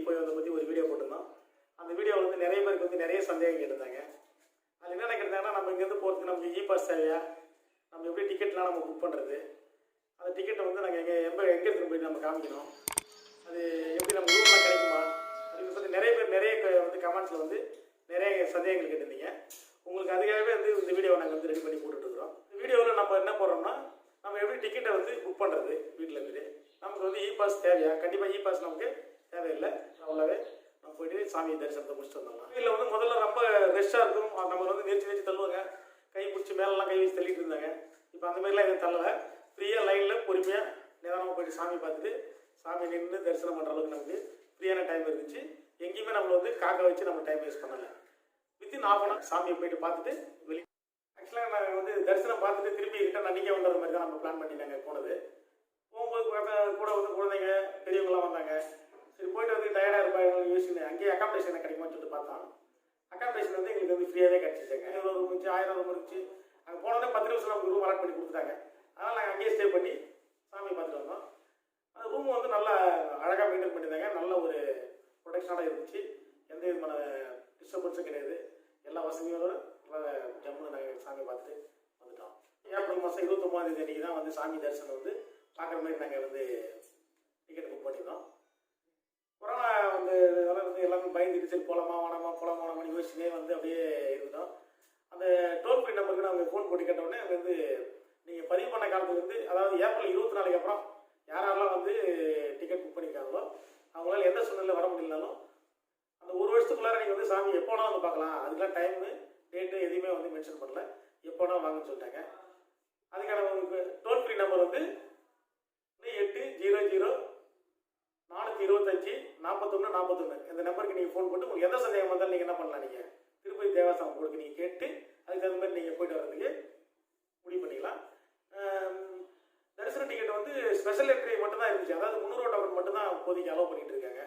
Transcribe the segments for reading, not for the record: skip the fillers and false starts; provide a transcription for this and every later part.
போய் வந்த பற்றி ஒரு வீடியோ போட்டிருந்தோம். அந்த வீடியோ வந்து நிறைய பேருக்கு வந்து நிறைய சந்தேகம் கேட்டிருந்தாங்க. அதில் என்னென்ன கேட்டாங்கன்னா, நம்ம இங்கேருந்து போகிறதுக்கு நமக்கு இ-பாஸ் தேவையா, நம்ம எப்படி டிக்கெட்லாம் நம்ம புக் பண்ணுறது, அந்த டிக்கெட்டை வந்து நாங்கள் எங்கே எடுத்துகிட்டு போயிட்டு நம்ம காமிக்கணும், அது எப்படி நம்ம ரூம்லாம் கிடைக்குமா அப்படின்னு சொல்லி நிறைய பேர் நிறைய வந்து கமெண்ட்ஸில் வந்து நிறைய சந்தேகங்கள் கேட்டிருந்தீங்க. உங்களுக்கு அதுக்காகவே வந்து இந்த வீடியோவை நாங்கள் வந்து ரெடி பண்ணி போட்டுட்ருக்குறோம். இந்த வீடியோவில் நம்ம என்ன போடுறோம்னா, நம்ம எப்படி டிக்கெட்டை வந்து புக் பண்ணுறது வீட்டில் இருந்துட்டு, நமக்கு வந்து இ-பாஸ் தேவையா, கண்டிப்பாக இ-பாஸ் நமக்கு தேவையில்லை, அவ்வளோவே நம்ம போயிட்டு சாமி தரிசனத்தை முடிச்சுட்டு வந்தோம்னா. இதில் வந்து முதல்ல ரொம்ப ரெஷ்ஷாக இருக்கும், நம்ம வந்து நெரிச்சு தள்ளுவாங்க, கை பிடிச்சி மேலெலாம் கை வச்சு தள்ளிட்டு இருந்தாங்க. இப்போ அந்த மாதிரிலாம் எதுவும் தள்ளலை, ஃப்ரீயாக லைனில் பொறுமையாக நிதானமாக போயிட்டு சாமி பார்த்துட்டு சாமி நின்று தரிசனம் பண்ணுற அளவுக்கு நமக்கு ஃப்ரீயான டைம் இருந்துச்சு. எங்கேயுமே நம்மளை வந்து காக்க வச்சு நம்ம டைம் வேஸ்ட் பண்ணலை. வித்தின் ½ hour சாமியை போயிட்டு பார்த்துட்டு வெளியே. ஆக்சுவலாக நாங்கள் வந்து தரிசனம் பார்த்துட்டு திருப்பி ரிட்டர்ன் அன்றைக்கே வந்துடுற மாதிரி தான் நம்ம பிளான் பண்ணி நாங்கள் போனது. போகும்போது கூட வந்து குழந்தைங்க பெரியவங்களாம் வந்தாங்க. சரி போயிட்டு வந்து டயர்டாக இருப்பாங்க யோசிச்சு அங்கேயே அக்காமடேஷன் கிடைக்குமான்னு சொல்லிட்டு பார்த்தோம். அக்காமடேஷன் வந்து எங்களுக்கு வந்து ஃப்ரீயாகவே கிடச்சிட்டாங்க. 500 ரூம் இருந்துச்சு, 1000 ரூம் இருந்துச்சு. அங்கே போனோடனே 10 நிமிஷம் நமக்கு ரூம் அலாட் பண்ணி கொடுத்துட்டாங்க. அதனால் நாங்கள் அங்கேயே ஸ்டே பண்ணி சாமி பார்த்துட்டு வந்தோம். அந்த ரூம் வந்து நல்லா அழகாக மெயின்டைன் பண்ணியிருந்தாங்க. நல்ல ஒரு ப்ரொடக்ஷனாக இருந்துச்சு, எந்த விதமான டிஸ்டர்பன்ஸும் கிடையாது. எல்லா வசதிகளோட நல்லா ஜம்முன்னு நாங்கள் சாமி பார்த்துட்டு வந்துட்டோம். ஏப்ரல் மாதம் 29ஆம் தேதி அன்றைக்கி தான் வந்து சாமி தரிசனம் வந்து பார்க்குற மாதிரி நாங்கள் வந்து டிக்கெட் புக் பண்ணியிருந்தோம். கொரோனா வந்து அதெல்லாம் வந்து எல்லாமே பயந்துட்டு சரி போகலாமான்னு யோசிச்சுனே வந்து அப்படியே இருந்தோம். அந்த டோல் ஃப்ரீ நம்பருக்கு நாங்கள் ஃபோன் போட்டு கேட்டோடனே அங்கே வந்து நீங்கள் பதிவு பண்ண காலத்துலேருந்து, அதாவது ஏப்ரல் 24 அப்புறம் யாரெல்லாம் வந்து டிக்கெட் புக் பண்ணியிருக்காங்களோ அவங்களால எந்த சூழ்நிலையில் வர முடியலனாலும் அந்த ஒரு வருஷத்துக்குள்ளார நீங்கள் வந்து சாமி எப்போனா வந்து பார்க்கலாம், அதுக்கெலாம் டைமு டேட்டு எதுவுமே வந்து மென்ஷன் பண்ணல, எப்போனா வாங்கன்னு சொல்லிட்டாங்க. அதுக்கான உங்களுக்கு டோல் ஃப்ரீ நம்பர் வந்து 800 425 4141. இந்த நம்பருக்கு நீங்கள் ஃபோன் போட்டு உங்களுக்கு எந்த சந்தேகம் வந்தாலும் நீங்கள் என்ன பண்ணலாம், நீங்கள் திருப்பதி தேவஸ்தானம் உங்களுக்கு நீங்கள் கேட்டு அதுக்கு தகுந்த மாதிரி நீங்கள் போயிட்டு வர்றதுக்கு முடிவு பண்ணிக்கலாம். தரிசன டிக்கெட் வந்து ஸ்பெஷல் என்ட்ரி மட்டும்தான் இருந்துச்சு, அதாவது 300 டோக்கன் மட்டும்தான் இப்போதைக்கு அலோவ் பண்ணிட்டு இருக்காங்க.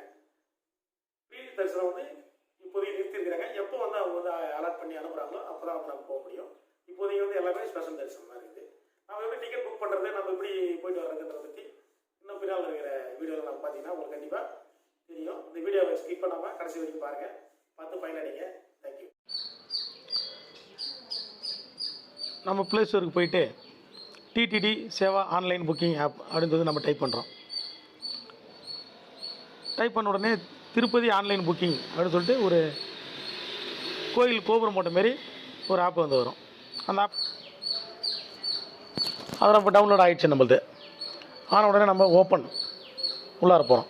ஃப்ரீ தரிசனம் வந்து இப்போதைக்கு நிறுத்திருக்கிறாங்க. எப்போ வந்து அவங்க வந்து அலாட் பண்ணி அனுப்புகிறாங்களோ அப்போ தான் நம்ம போக முடியும். இப்போதைக்கு வந்து எல்லாமே ஸ்பெஷல் தரிசனம் தான் இருக்குது. நம்ம எப்படி டிக்கெட் புக் பண்ணுறது, நம்ம எப்படி போயிட்டு வர்றதுன்றதை பற்றி இன்னும் பின்னால் இருக்கிற வீடியோவில் நம்ம பார்த்தீங்கன்னா உங்களுக்கு கண்டிப்பாக தெரியும். இந்த வீடியோவை ஸ்கிப் பண்ணாமல் கடைசி வரைக்கும் பாருங்கள், பார்த்து பயனடைங்க. தேங்க்யூ. நம்ம ப்ளே ஸ்டோருக்கு போயிட்டு TTD Seva online booking app அப்படின்றது நம்ம டைப் பண்ணுறோம். டைப் பண்ண உடனே திருப்பதி ஆன்லைன் புக்கிங் அப்படின்னு சொல்லிட்டு ஒரு கோயில் கோபுரம் போட்ட மாரி ஒரு ஆப் வந்து வரும். அந்த ஆப் அதில் இப்போ டவுன்லோட் ஆகிடுச்சு. நம்மளது ஆன உடனே நம்ம ஓப்பன் உள்ளார போகிறோம்.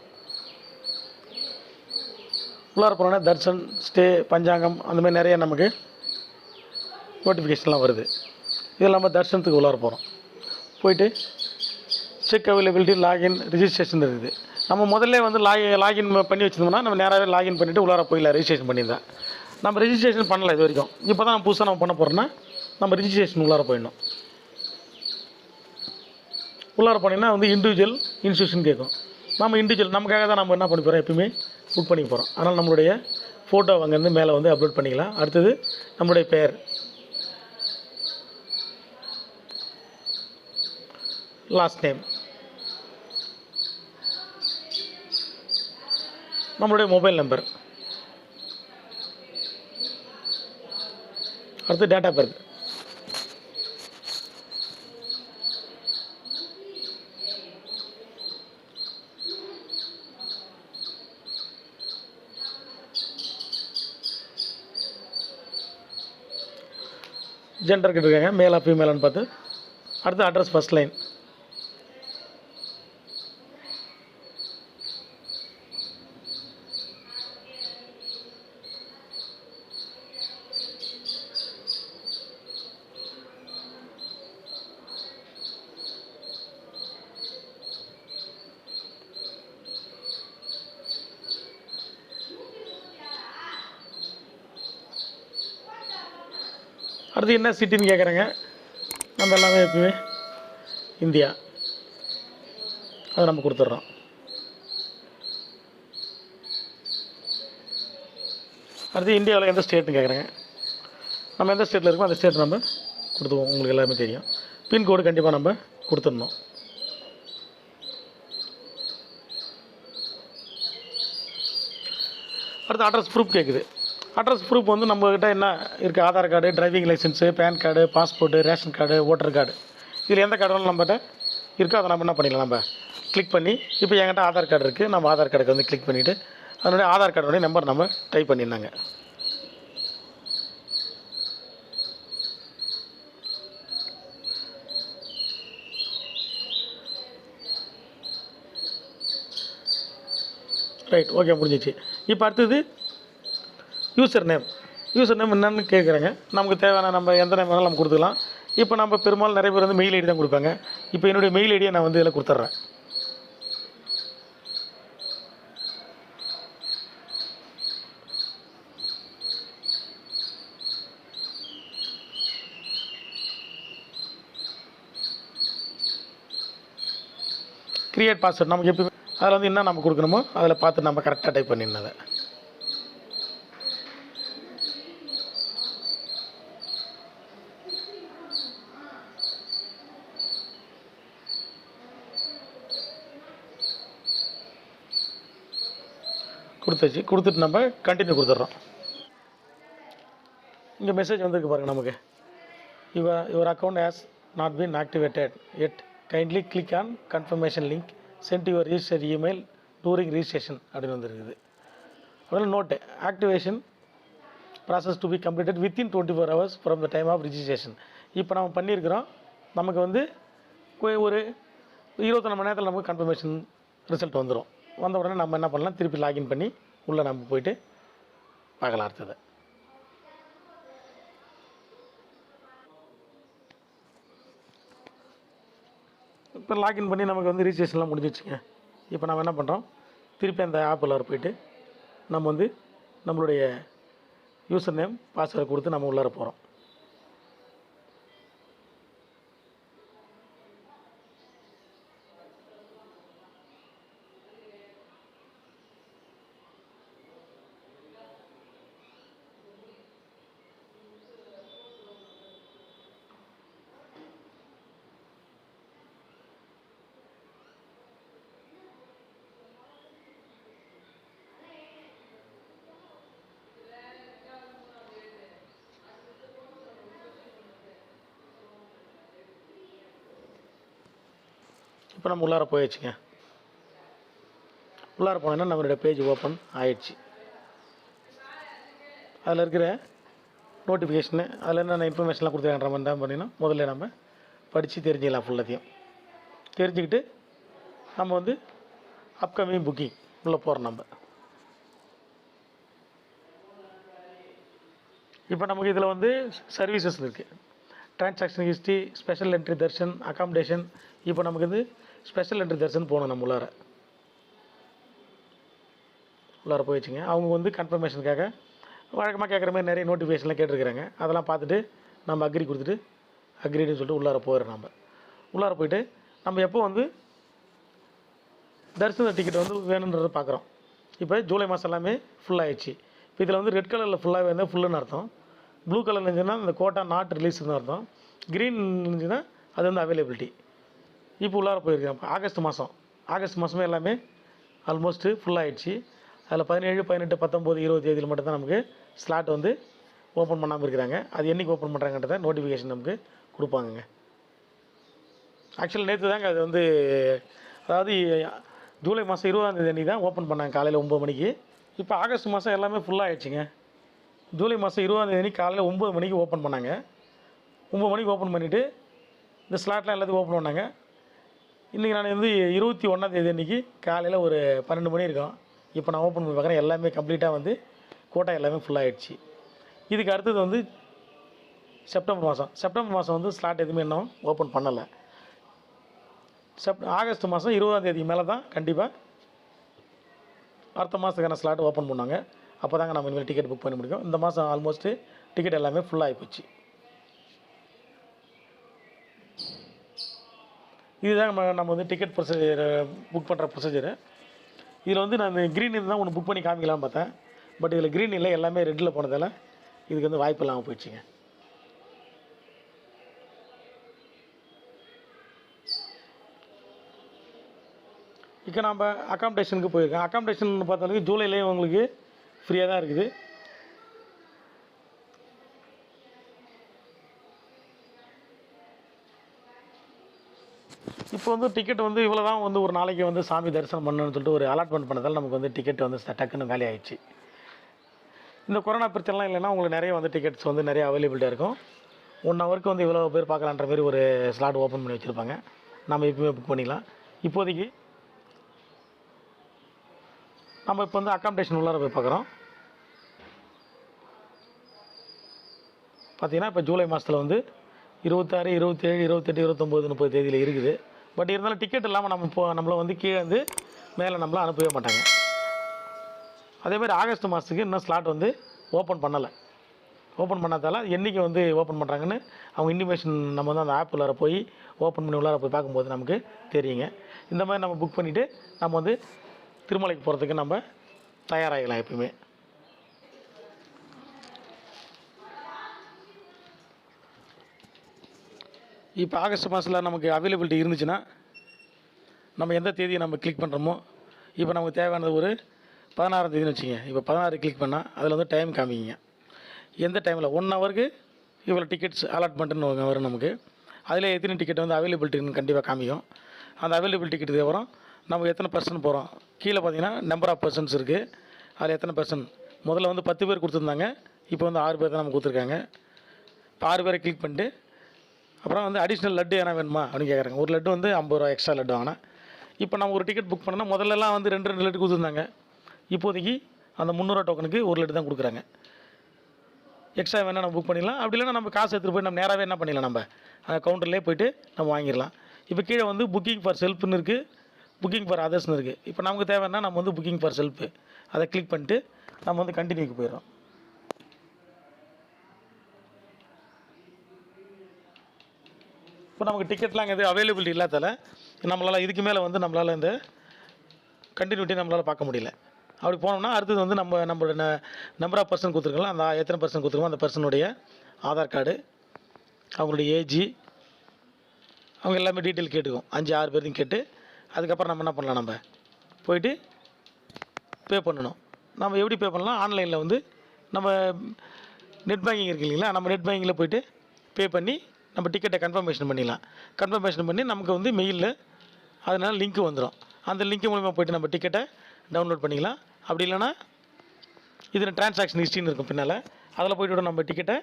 உள்ளார போனோடனே தர்ஷன், ஸ்டே, பஞ்சாங்கம் அந்த மாதிரி நிறைய நமக்கு நோட்டிஃபிகேஷன்லாம் வருது. இது நம்ம தர்ஷனத்துக்கு உள்ளார போகிறோம். போயிட்டு செக் அவைலபிலிட்டி, லாகின், ரிஜிஸ்ட்ரேஷன் இருக்குது. நம்ம முதல்ல வந்து லாகின் பண்ணி வச்சுருந்தோம்னா நம்ம நேராகவே லாகின் பண்ணிவிட்டு உள்ளார போயிடலாம். ரெஜிஸ்ட்ரேஷன் பண்ணியிருந்தேன். நம்ம ரெஜிஸ்ட்ரேஷன் பண்ணலை இது வரைக்கும். இப்போ தான் புதுசாக நம்ம பண்ண போகிறோன்னா நம்ம ரிஜிஸ்ட்ரேஷன் உள்ளார போயிடணும். உள்ளார போனீங்கன்னா வந்து இண்டிவிஜுவல் இன்ஸ்டியூஷன் கேட்கும். நம்ம இண்டிவிஜுவல் நமக்காக தான் நம்ம என்ன பண்ணி போகிறோம், எப்பயுமே புக் பண்ணி போகிறோம். அதனால் நம்மளுடைய ஃபோட்டோ அங்கேருந்து மேலே வந்து அப்லோட் பண்ணிக்கலாம். அடுத்தது நம்மளுடைய பெயர், லாஸ்ட் நேம், நம்மளுடைய மொபைல் நம்பர், அடுத்து டேட் ஆஃப் பர்த், ஜெண்டர் கேட்டிருக்காங்க, மேலா ஃபீமேலான்னு பார்த்து. அடுத்து அட்ரஸ் ஃபஸ்ட் லைன், அடுத்து என்ன சிட்டின்னு கேட்குறாங்க. நம்ம எல்லாமே எப்பவுமே இந்தியா, அதை நம்ம கொடுத்துட்றோம். அடுத்து இந்தியாவில் எந்த ஸ்டேட்னு கேட்குறாங்க. நம்ம எந்த ஸ்டேட்டில் இருக்கோம் அந்த ஸ்டேட் நம்ம கொடுத்துருவோம். உங்களுக்கு எல்லாமே தெரியும். பின்கோடு கண்டிப்பாக நம்ம கொடுத்துடணும். அடுத்து அட்ரஸ் ப்ரூஃப் கேட்குது. அட்ரஸ் ப்ரூஃப் வந்து நம்மக்கிட்ட என்ன இருக்குது, Aadhaar card, driving licence, PAN card, passport, ration card, voter card, இதில் எந்த கார்டு வேணாலும் நம்மகிட்ட இருக்கோ அதை நம்ம என்ன பண்ணிக்கலாம், நம்ம கிளிக் பண்ணி இப்போ என்கிட்ட ஆதார் கார்டு இருக்குது, நம்ம ஆதார் கார்டுக்கு வந்து கிளிக் பண்ணிவிட்டு அதனுடைய ஆதார் கார்டுடைய நம்பர் நம்ம டைப் பண்ணியிருந்தாங்க. ரைட், ஓகே, முடிஞ்சிச்சு. இப்போ அடுத்தது யூசர் நேம். யூசர் நேம் என்னென்னு கேட்குறாங்க. நமக்கு தேவையான நம்ம எந்த நேம் வேணாலும் நம்ம கொடுத்துக்கலாம். இப்போ நம்ம பெரும்பாலும் நிறைய பேர் வந்து மெயில் ஐடி தான் கொடுப்பாங்க. இப்போ என்னுடைய மெயில் ஐடியை நான் வந்து இதில் கொடுத்துட்றேன். கிரியேட் பாஸ்வேர்ட் நமக்கு எப்போ அதில் வந்து என்ன நம்ம கொடுக்கணுமோ அதில் பார்த்து நம்ம கரெக்டாக டைப் பண்ணிடணும். அதை கொடுத்தாச்சு. கொடுத்துட்டு நம்ம கண்டினியூ கொடுத்துட்றோம். இங்கே மெசேஜ் வந்துருக்கு பாருங்கள் நமக்கு. Your account has not been activated yet, kindly click on confirmation link sent your register email during registration அப்படின்னு வந்துருக்குது. அதில் note, activation process to be completed within 24 hours from the time of registration. இப்போ நம்ம பண்ணியிருக்கிறோம். நமக்கு வந்து ஒரு 24 மணி நேரத்தில் நமக்கு கன்ஃபர்மேஷன் ரிசல்ட் வந்துடும். வந்த உடனே நம்ம என்ன பண்ணலாம், திருப்பி லாகின் பண்ணி உள்ளே நம்ம போய்ட்டு பார்க்கலாம் அடுத்தது. இப்போ லாகின் பண்ணி நமக்கு வந்து ரிஜிஸ்ட்ரேஷன்லாம் முடிஞ்சிச்சுங்க. இப்போ நம்ம என்ன பண்ணுறோம், திருப்பி அந்த ஆப்பில் போய்ட்டு நம்ம வந்து நம்மளுடைய யூசர் நேம் பாஸ்வேர்டு கொடுத்து நம்ம உள்ளார போகிறோம். இப்போ நம்ம உள்ளார போயிடுச்சுங்க. உள்ளார போனோன்னா நம்மளுடைய பேஜ் ஓப்பன் ஆயிடுச்சு. அதில் இருக்கிற நோட்டிஃபிகேஷனு அதில் என்னென்ன இன்ஃபர்மேஷன்லாம் கொடுத்துருக்கான்ற மாதிரி தான் பண்ணிங்கன்னா முதல்ல நம்ம படித்து தெரிஞ்சிக்கலாம். ஃபுல்லாத்தையும் தெரிஞ்சுக்கிட்டு நம்ம வந்து அப்கமிங் புக்கிங் உள்ளே போகிறோம். நம்ம இப்போ நமக்கு இதில் வந்து சர்வீசஸ் இருக்குது. Transaction history, special entry Darshan, accommodation. இப்போ நமக்கு வந்து ஸ்பெஷல் என்ட்ரி தர்ஷன் போகணும். நம்ம உள்ளார போயிடுச்சுங்க. அவங்க வந்து கன்ஃபர்மேஷனுக்காக வழக்கமாக கேட்குற மாதிரி நிறைய நோட்டிஃபிகேஷன்லாம் கேட்டிருக்கிறாங்க. அதெல்லாம் பார்த்துட்டு நம்ம அக்ரி கொடுத்துட்டு அக்ரின்னு சொல்லிட்டு உள்ளார போயிடுறோம். நம்ம உள்ளார போயிட்டு நம்ம எப்போ வந்து தரிசன டிக்கெட் வந்து வேணுன்றதை பார்க்குறோம். இப்போ ஜூலை மாதம் எல்லாமே ஃபுல் ஆகிடுச்சு. இப்போ இதில் வந்து ரெட் கலரில் ஃபுல்லாகவே இருந்தால் ஃபுல்லுன்னு அர்த்தம். ப்ளூ கலரில் இருந்துச்சுன்னா இந்த கோட்டா நாட் ரிலீஸ்னு அர்த்தம். க்ரீன் இருந்துச்சுன்னா அது வந்து அவைலபிலிட்டி. இப்போ உள்ளார போயிருக்கேன். இப்போ ஆகஸ்ட் மாதமே எல்லாமே ஆல்மோஸ்ட்டு ஃபுல்லாகிடுச்சு. அதில் 17, 18, 19, 20 தேதியில் மட்டும்தான் நமக்கு ஸ்லாட் வந்து ஓப்பன் பண்ணாமல் இருக்கிறாங்க. அது என்றைக்கு ஓப்பன் பண்ணுறாங்கன்றத நோட்டிஃபிகேஷன் நமக்கு கொடுப்பாங்கங்க. ஆக்சுவலாக நேற்று தாங்க அது வந்து, அதாவது ஜூலை மாதம் 20ஆம் தேதி அன்றைக்கி தான் ஓப்பன் பண்ணாங்க காலையில் 9 மணிக்கு. இப்போ ஆகஸ்ட் மாதம் எல்லாமே ஃபுல்லாகிடுச்சிங்க. ஜூலை மாதம் 20ஆம் தேதி காலையில் 9 மணிக்கு ஓப்பன் பண்ணாங்க. 9 மணிக்கு ஓப்பன் பண்ணிவிட்டு இந்த ஸ்லாட்லாம் எல்லாத்தையும் ஓப்பன் பண்ணாங்க. இன்றைக்கி நான் வந்து 21ஆம் தேதி அன்றைக்கி காலையில் ஒரு 12 மணி இருக்கும். இப்போ நான் ஓப்பன் பண்ணி பார்க்குறேன், எல்லாமே கம்ப்ளீட்டாக வந்து கோட்டா எல்லாமே ஃபுல்லாகிடுச்சு. இதுக்கு அடுத்தது வந்து செப்டம்பர் மாதம் வந்து ஸ்லாட் எதுவுமே இன்னும் ஓப்பன் பண்ணலை. ஆகஸ்ட் மாதம் 20ஆம் தேதி மேலே தான் கண்டிப்பாக அடுத்த மாதத்துக்கான ஸ்லாட் ஓப்பன் பண்ணாங்க. அப்போ தாங்க நம்ம இனிமேல் டிக்கெட் புக் பண்ண முடியும். இந்த மாதம் ஆல்மோஸ்ட்டு டிக்கெட் எல்லாமே ஃபுல்லாகி போச்சு. இதுதான் நம்ம வந்து டிக்கெட் ப்ரொசீஜர் புக் பண்ணுற ப்ரொசீஜரு. இதில் வந்து நான் க்ரீன் இருந்தால் ஒன்று புக் பண்ணி காமிக்கலாம்னு பார்த்தேன். பட் இதில் க்ரீன் இல்லை, எல்லாமே ரெட்டில் போனதால் இதுக்கு வந்து வாய்ப்பு இல்லாமல் போயிடுச்சுங்க. இப்போ நம்ம அகாமடேஷனுக்கு போயிருக்கேன். அகாமடேஷன் பார்த்தாலும் ஜூலைலேயே உங்களுக்கு ஃப்ரீயாக தான் இருக்குது. இப்போ வந்து டிக்கெட் வந்து இவ்வளோ தான் வந்து ஒரு நாளைக்கு வந்து சாமி தரிசனம் பண்ணணும்னு சொல்லிட்டு ஒரு அலாட்மெண்ட் பண்ணதால் நமக்கு வந்து டிக்கெட் வந்து டக்குன்னு வேலை ஆயிடுச்சு. இந்த கொரோனா பிரச்சனைலாம் இல்லைன்னா உங்களுக்கு நிறைய வந்து டிக்கெட்ஸ் வந்து நிறைய அவைலபிலிட்டியாக இருக்கும். 1 ஹவருக்கு வந்து இவ்வளோ பேர் பார்க்கலான்ற மாதிரி ஒரு ஸ்லாட் ஓப்பன் பண்ணி வச்சுருப்பாங்க. நம்ம இப்போவே புக் பண்ணிக்கலாம். இப்போதைக்கு நம்ம இப்போ வந்து அக்காமடேஷன் உள்ளார போய் பார்க்குறோம். பார்த்திங்கன்னா இப்போ ஜூலை மாதத்தில் வந்து 26, 27, 28, 29, 30 தேதியில் இருக்குது. பட் இருந்தாலும் டிக்கெட் இல்லாமல் நம்மளை வந்து கீழே வந்து மேலே நம்மளை அனுப்பவே மாட்டாங்க. அதேமாதிரி ஆகஸ்ட் மாதத்துக்கு இன்னும் ஸ்லாட் வந்து ஓப்பன் பண்ணலை. ஓப்பன் பண்ணாதால என்றைக்கு வந்து ஓப்பன் பண்ணுறாங்கன்னு அவங்க இன்டிமேஷன் நம்ம வந்து அந்த ஆப் உள்ளார போய் ஓப்பன் பண்ணி உள்ளார போய் பார்க்கும்போது நமக்கு தெரியுங்க. இந்த மாதிரி நம்ம புக் பண்ணிவிட்டு நம்ம வந்து திருமலைக்கு போகிறதுக்கு நம்ம தயாராகிக்கலாம் எப்பயுமே. இப்போ ஆகஸ்ட் மாதத்தில் நமக்கு அவைலபிலிட்டி இருந்துச்சுன்னா நம்ம எந்த தேதியை நம்ம கிளிக் பண்ணுறோமோ, இப்போ நமக்கு தேவையானது ஒரு 16ஆம் தேதினு வச்சுங்க. இப்போ 16 கிளிக் பண்ணால் அதில் வந்து டைம் காமிங்க. எந்த டைமில் 1 ஹவருக்கு இவ்வளோ டிக்கெட்ஸ் அலாட்மெண்ட்டுன்னு வரும் நமக்கு. அதில் எத்தனை டிக்கெட் வந்து அவைலபிலிட்டின்னு கண்டிப்பாக காமிக்கும். அந்த அவைலபிள் டிக்கெட்டுக்கு அப்புறம் நம்ம எத்தனை பர்சன் போகிறோம். கீழே பார்த்தீங்கன்னா நம்பர் ஆஃப் பர்சன்ஸ் இருக்குது. அதில் எத்தனை பர்சன் முதல்ல வந்து 10 பேர் கொடுத்துருந்தாங்க. இப்போ வந்து 6 பேர் தான் நம்ம கொடுத்துருக்காங்க. இப்போ 6 பேரை கிளிக் பண்ணிட்டு அப்புறம் வந்து அடிஷ்னல் லட்டு எதனா வேணுமா அப்படின்னு கேட்குறாங்க. ஒரு லட்டு வந்து 50 ரூபா எக்ஸ்ட்ரா லட்டு வாங்கினா. இப்போ நம்ம ஒரு டிக்கெட் புக் பண்ணோன்னா முதல்லலாம் வந்து 2 லட்டு கொடுத்துருந்தாங்க. இப்போதைக்கு அந்த 300 டோக்கனுக்கு ஒரு லட்டு தான் கொடுக்குறாங்க. எக்ஸ்ட்ரா வேணால் நம்ம புக் பண்ணிடலாம். அப்படி இல்லைனா நம்ம காசு எடுத்துகிட்டு போய் நம்ம நேராகவே என்ன பண்ணிடலாம், நம்ம அந்த கவுண்டர்லேயே போய்ட்டு நம்ம வாங்கிடலாம். இப்போ கீழே வந்து புக்கிங் ஃபார் செல்ஃப்னு இருக்குது, புக்கிங் ஃபார் அதர்ஸ்னு இருக்குது. இப்போ நமக்கு தேவைன்னா நம்ம வந்து புக்கிங் ஃபார் செல்ஃபு அதை கிளிக் பண்ணிட்டு நம்ம வந்து கண்டினியூக்கு போயிடுறோம். இப்போ நமக்கு டிக்கெட்லாம் எது அவைலபிலிட்டி இல்லாதால நம்மளால் இதுக்கு மேலே வந்து நம்மளால் இந்த கண்டினியூட்டி நம்மளால் பார்க்க முடியல. அப்படி போனோம்னா அடுத்தது வந்து நம்மளோட நம்பர் ஆஃப் பர்சன் கொடுத்துருக்கலாம். அந்த எத்தனை பர்சன் கொடுத்துருக்கோம் அந்த பர்சனுடைய ஆதார் கார்டு, அவங்களுடைய ஏஜி, அவங்க எல்லாமே டீட்டெயில் கேட்டுக்கும். 5-6 பேரையும் கேட்டு அதுக்கப்புறம் நம்ம என்ன பண்ணலாம், நம்ம போயிட்டு பே பண்ணணும். நம்ம எப்படி பே பண்ணலாம், ஆன்லைனில் வந்து நம்ம நெட் பேங்கிங் இருக்கு இல்லைங்களா, நம்ம நெட் பேங்கிங்கில் போய்ட்டு பே பண்ணி நம்ம டிக்கெட்டை கன்ஃபர்மேஷன் பண்ணிடலாம். கன்ஃபர்மேஷன் பண்ணி நமக்கு வந்து மெயிலில் அதனால் லிங்க்கு வந்துடும். அந்த லிங்க் மூலிமா போய்ட்டு நம்ம டிக்கெட்டை டவுன்லோட் பண்ணிக்கலாம். அப்படி இல்லைனா இதில் ட்ரான்சாக்ஷன் ஹிஸ்ட்ரின்னு இருக்கும் பின்னால், அதில் போய்ட்டு நம்ம டிக்கெட்டை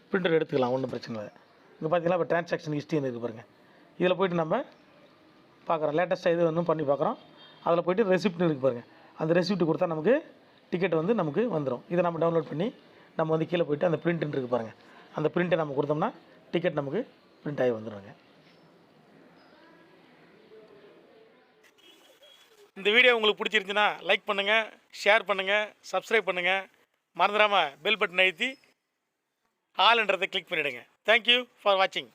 பிரிண்டர் எடுத்துக்கலாம். ஒன்றும் பிரச்சனை இல்லை. இங்கே பார்த்தீங்கன்னா இப்போ ட்ரான்சாக்ஷன் ஹிஸ்ட்ரின்னு இருக்குது பாருங்கள். இதில் போய்ட்டு நம்ம பார்க்குறோம், லேட்டஸ்ட்டாக இது ஒன்றும் பண்ணி பார்க்குறோம். அதில் போய்ட்டு ரெசிப்ட்னு இருக்குது பாருங்கள். அந்த ரெசிப்ட் கொடுத்தா நமக்கு டிக்கெட் வந்து நமக்கு வந்துடும். இதை நம்ம டவுன்லோட் பண்ணி நம்ம வந்து கீழே போய்ட்டு அந்த பிரிண்ட்டுன்னு இருக்குது பாருங்கள், அந்த பிரிண்ட்டை நம்ம கொடுத்தோம்னா டிக்கெட் நமக்கு பிரிண்ட் ஆகி வந்துடுங்க. இந்த வீடியோ உங்களுக்கு பிடிச்சிருந்துச்சுன்னா லைக் பண்ணுங்கள், ஷேர் பண்ணுங்கள், சப்ஸ்கிரைப் பண்ணுங்கள். மறந்துடாமல் பெல் பட்டன் அழுத்தி ஆல்ன்றதை கிளிக் பண்ணிவிடுங்க. தேங்க்யூ ஃபார் வாட்சிங்.